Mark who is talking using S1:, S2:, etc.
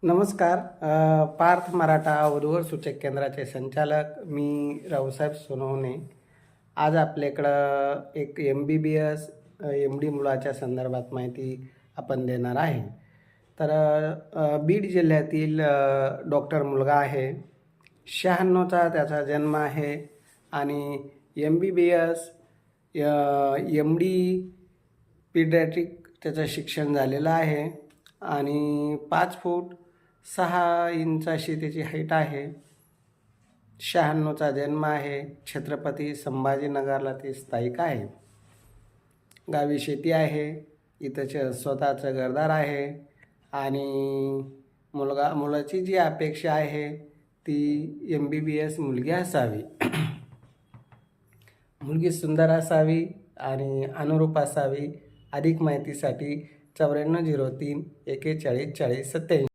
S1: नमस्कार. पार्थ मराठा वधूवर सूचक केंद्राचे संचालक मी रावसाहेब सोनवणे. आज आपल्याकडं एक MBBS MD मुलाच्या संदर्भात माहिती आपण देणार आहे. तर बीड जिल्ह्यातील डॉक्टर मुलगा आहे. 96चा त्याचा जन्म आहे आणि MBBS MD पीडियाट्रिक त्याचं शिक्षण झालेलं आहे आणि 5 फूट 6 इंच अशी त्याची हाईट आहे. 96चा जन्म आहे. छत्रपती संभाजीनगरला ते स्थायिक आहे. गावी शेती आहे. इथं स्वतःचं घरदार आहे आणि मुलाची जी अपेक्षा आहे ती MBBS मुलगी असावी. मुलगी सुंदर असावी आणि अनुरूप असावी. अधिक माहितीसाठी 9403 41 40 40 87.